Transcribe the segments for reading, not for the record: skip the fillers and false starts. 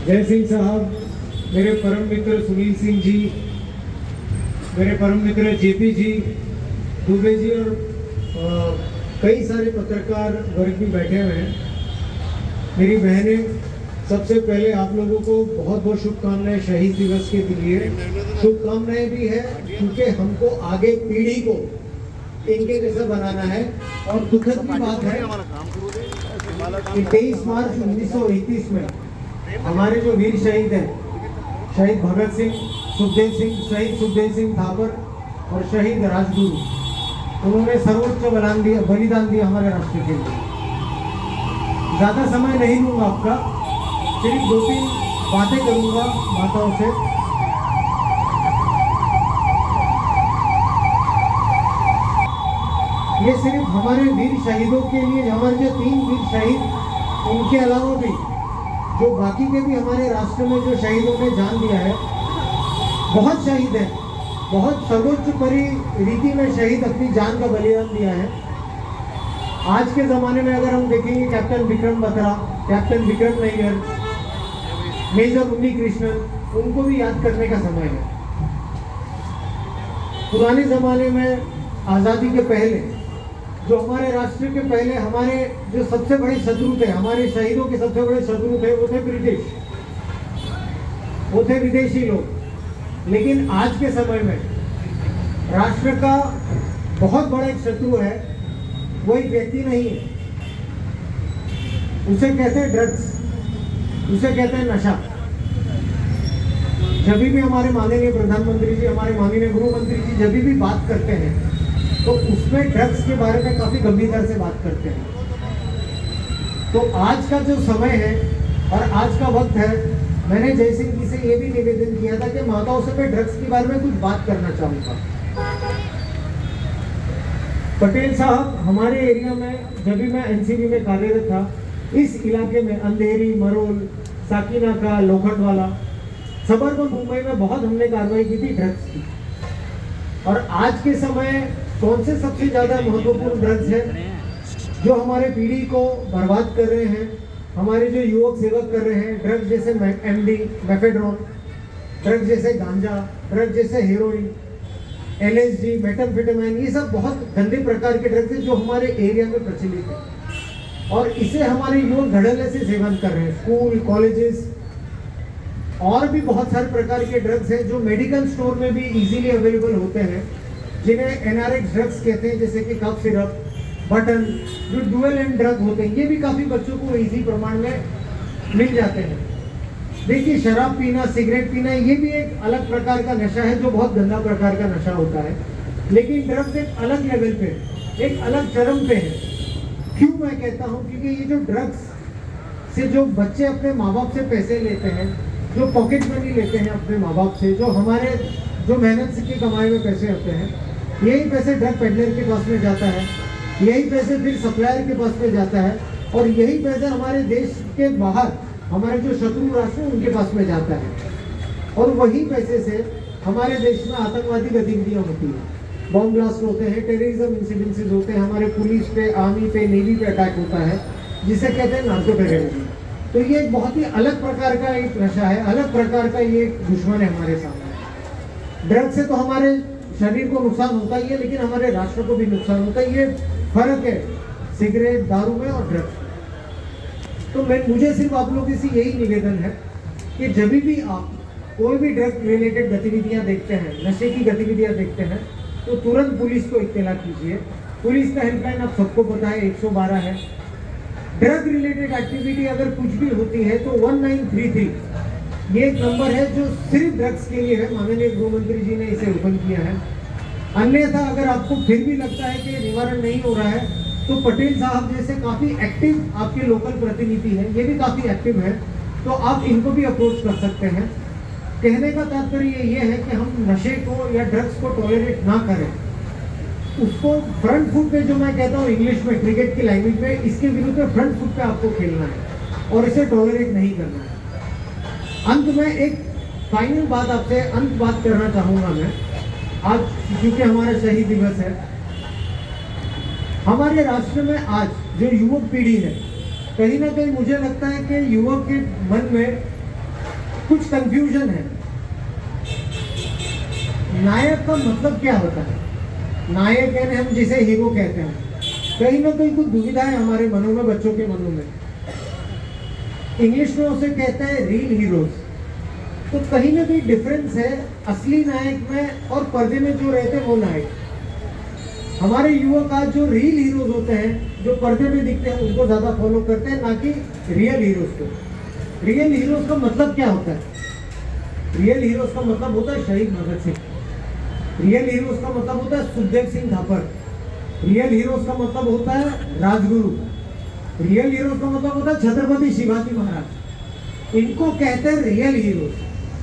जय सिंह साहब, मेरे परम मित्र सुनील सिंह जी, मेरे परम मित्र जेपी जी, दुबे जी और कई सारे पत्रकार वर्ग भी बैठे हुए हैं। मेरी बहनें, सबसे पहले आप लोगों को बहुत बहुत शुभकामनाएं शहीद दिवस के लिए। शुभकामनाएं भी है क्योंकि हमको आगे पीढ़ी को इनके जैसा बनाना है। और दुखद की बात है कि 23 मार्च 1931 में हमारे जो वीर शहीद हैं, शहीद भगत सिंह, सुखदेव सिंह, शहीद सुखदेव सिंह थापर और शहीद राजगुरु, उन्होंने सर्वोच्च बलिदान दिया हमारे राष्ट्र के लिए। ज़्यादा समय नहीं लूँगा आपका, सिर्फ 2-3 बातें करूँगा माताओं से। ये सिर्फ हमारे वीर शहीदों के लिए, हमारे जो 3 वीर शहीद, उनके अलावा भी जो बाकी के भी हमारे राष्ट्र में जो शहीदों ने जान दिया है, बहुत शहीद हैं, बहुत सर्वोच्च रीति में शहीद अपनी जान का बलिदान दिया है। आज के ज़माने में अगर हम देखेंगे, captain Vikram Batra, captain Vikram Nayyar, major Unnikrishnan, उनको भी याद करने का समय है। पुराने ज़माने में आज़ादी के पहले जो हमारे राष्ट्र के पहले हमारे जो सबसे बड़े शत्रु थे, हमारे शहीदों के सबसे बड़े शत्रु थे, वो थे ब्रिटिश, वो थे विदेशी लोग। लेकिन आज के समय में राष्ट्र का बहुत बड़ा एक शत्रु है, वो एक व्यक्ति नहीं है, उसे कहते हैं ड्रग्स, उसे कहते हैं नशा। जब भी हमारे माननीय प्रधानमंत्री जी, हमारे माननीय गृह मंत्री जी जब भी बात करते हैं तो उसमें ड्रग्स के बारे में काफ़ी गंभीरता से बात करते हैं। तो आज का जो समय है और आज का वक्त है, मैंने जयसिंह जी से ये भी निवेदन किया था कि माताओं से मैं ड्रग्स के बारे में कुछ बात करना चाहूँगा। पटेल साहब, हमारे एरिया में जब भी मैं एनसीबी में कार्यरत था, इस इलाके में अंधेरी, मरोल, साकीनाका, लोखंडवाला, सबर्बन मुंबई में बहुत हमने कार्रवाई की थी ड्रग्स की। और आज के समय कौन से सबसे ज़्यादा महत्वपूर्ण ड्रग्स हैं जो हमारे पीढ़ी को बर्बाद कर रहे हैं, हमारे जो युवक सेवक कर रहे हैं? ड्रग्स जैसे एमडी, मेफेड्रोन, ड्रग्स जैसे गांजा, ड्रग्स जैसे हेरोइन, एलएसडी, मेटाम्फेटामाइन, ये सब बहुत गंदे प्रकार के ड्रग्स हैं जो हमारे एरिया में प्रचलित है। और इसे हमारे युवक धड़ल्ले से सेवन कर रहे हैं। स्कूल, कॉलेजेस और भी बहुत सारे प्रकार के ड्रग्स हैं जो मेडिकल स्टोर में भी इजीली अवेलेबल होते हैं, जिन्हें एनआरएक्स ड्रग्स कहते हैं, जैसे कि कफ सिरप, बटन, जो डुअल एंड ड्रग होते हैं, ये भी काफ़ी बच्चों को इजी प्रमाण में मिल जाते हैं। देखिए, शराब पीना, सिगरेट पीना, ये भी एक अलग प्रकार का नशा है जो बहुत गंदा प्रकार का नशा होता है। लेकिन ड्रग्स एक अलग लेवल पे, एक अलग चरम पे है। क्यों मैं कहता हूँ? क्योंकि ये जो ड्रग्स से जो बच्चे अपने माँ बाप से पैसे लेते हैं, जो पॉकेट मनी लेते हैं अपने माँ बाप से, जो हमारे जो मेहनत से कमाए हुए पैसे होते हैं, यही पैसे ड्रग पेडलर के पास में जाता है, यही पैसे फिर सप्लायर के पास में जाता है, और यही पैसे हमारे देश के बाहर हमारे जो शत्रु राष्ट्र हैं उनके पास में जाता है। और वही पैसे से हमारे देश में आतंकवादी गतिविधियाँ होती हैं, बॉम्ब ब्लास्ट होते हैं, टेररिज्म इंसिडेंसेस होते हैं, हमारे पुलिस पे, आर्मी पे, नेवी पे अटैक होता है, जिसे कहते हैं नार्को टेररिज्म। तो ये एक बहुत ही अलग प्रकार का एक नशा है, अलग प्रकार का ये एक दुश्मन है हमारे सामने। ड्रग्स से तो हमारे शरीर को नुकसान होता ही है, लेकिन हमारे राष्ट्र को भी नुकसान होता है। ये फर्क है सिगरेट, दारू में और ड्रग्स में। तो मुझे सिर्फ आप लोगों से यही निवेदन है कि जब भी आप कोई भी ड्रग रिलेटेड गतिविधियां देखते हैं, नशे की गतिविधियां देखते हैं, तो तुरंत पुलिस को इत्तला कीजिए। पुलिस का हेल्पलाइन आप सबको पता है, 112 है। ड्रग रिलेटेड एक्टिविटी अगर कुछ भी होती है तो 1933 ये एक नंबर है जो सिर्फ ड्रग्स के लिए है। माननीय गृह मंत्री जी ने इसे ओपन किया है। अन्यथा अगर आपको फिर भी लगता है कि निवारण नहीं हो रहा है, तो पटेल साहब जैसे काफ़ी एक्टिव आपके लोकल प्रतिनिधि हैं, ये भी काफ़ी एक्टिव है, तो आप इनको भी अप्रोच कर सकते हैं। कहने का तात्पर्य ये है कि हम नशे को या ड्रग्स को टॉलरेट ना करें, उसको फ्रंट फुट पे, जो मैं कहता हूँ इंग्लिश में, क्रिकेट की लैंग्वेज में, इसके विरुद्ध में फ्रंट फुट पे आपको खेलना है और इसे टॉलरेट नहीं करना है। अंत में एक फाइनल बात आपसे बात करना चाहूँगा मैं, आज क्योंकि हमारा शहीद दिवस है। हमारे राष्ट्र में आज जो युवक पीढ़ी है, कहीं ना कहीं मुझे लगता है कि युवक के मन में कुछ कंफ्यूजन है। नायक का मतलब क्या होता है? नायक यानी हम जिसे हीरो कहते हैं, कहीं ना कहीं कुछ दुविधा है हमारे मनों में, बच्चों के मनों में। इंग्लिश में उसे कहते हैं रियल हीरोज। तो कहीं ना कहीं डिफरेंस है असली नायक में और पर्दे में जो रहते हैं वो नायक। हमारे युवक आज जो रियल हीरोज होते हैं, जो पर्दे में दिखते हैं, उनको ज्यादा फॉलो करते हैं, ना कि रियल हीरोज को। रियल हीरोज का मतलब क्या होता है? रियल हीरोज का मतलब होता है शहीद भगत सिंह। रियल हीरोज का मतलब होता है सुखदेव सिंह थापर। रियल हीरोज का मतलब होता है राजगुरु। रियल हीरोज का मतलब होता है छत्रपति शिवाजी महाराज। इनको कहते हैं रियल हीरोज,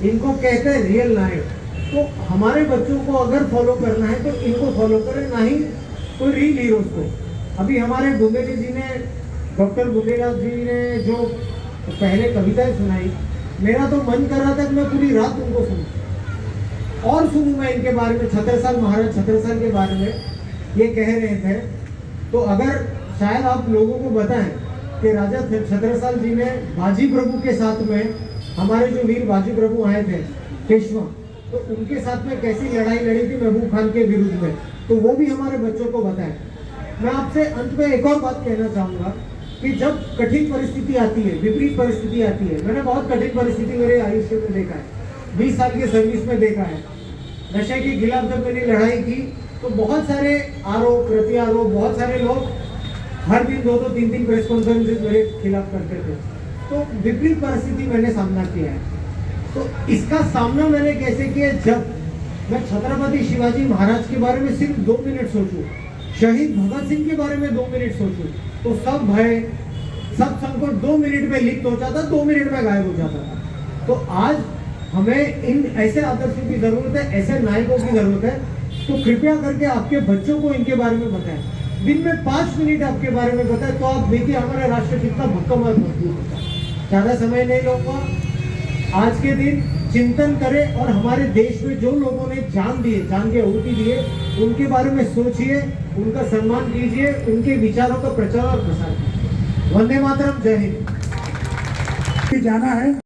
इनको कहते हैं रियल नायक। तो हमारे बच्चों को अगर फॉलो करना है तो इनको फॉलो करें, ना ही कोई रियल हीरोज को। अभी हमारे बुंदेली जी ने, डॉक्टर बुंदेला जी ने जो पहले कविताएं सुनाई, मेरा तो मन कर रहा था कि मैं पूरी रात उनको सुनूं और सुनूं मैं इनके बारे में, छत्रसाल महाराज छत्रसाल के बारे में ये कह रहे थे। तो अगर शायद आप लोगों को बताएं कि राजा छत्रसाल जी ने बाजी प्रभु के साथ में, हमारे जो वीर बाजी प्रभु आए थे पेशवा, तो उनके साथ में कैसी लड़ाई लड़ी थी महबूब खान के विरुद्ध में, तो वो भी हमारे बच्चों को बताएं। मैं आपसे अंत में एक और बात कहना चाहूँगा कि जब कठिन परिस्थिति आती है, विपरीत परिस्थिति आती है, मैंने बहुत कठिन परिस्थिति मेरे आयुष्य में देखा है, 20 साल की सर्विस में देखा है। नशे के खिलाफ जब मैंने लड़ाई की तो बहुत सारे आरोप प्रत्यारोप, बहुत सारे लोग हर दिन 2-2 3-3 प्रेस कॉन्फ्रेंसेज मेरे खिलाफ करते थे। तो विपरीत परिस्थिति मैंने सामना किया है। तो इसका सामना मैंने कैसे किया? जब मैं छत्रपति शिवाजी महाराज के बारे में सिर्फ 2 मिनट सोचूं, शहीद भगत सिंह के बारे में 2 मिनट सोचूं, तो सब भय, सब संकट 2 मिनट में लिप्त हो जाता, 2 मिनट में गायब हो जाता था। तो आज हमें इन ऐसे आदर्शों की जरूरत है, ऐसे नायकों की जरूरत है। तो कृपया करके आपके बच्चों को इनके बारे में बताएं। दिन में 5 मिनट आपके बारे में बताएं तो आप देखिए हमारा राष्ट्र कितना भक्कम और मजबूत होता है। ज़्यादा समय नहीं लूंगा। आज के दिन चिंतन करें और हमारे देश में जो लोगों ने जान दिए, जान के आहुति दिए, उनके बारे में सोचिए, उनका सम्मान कीजिए, उनके विचारों का प्रचार और प्रसार कीजिए। वंदे मातरम, जय हिंद। जाना है।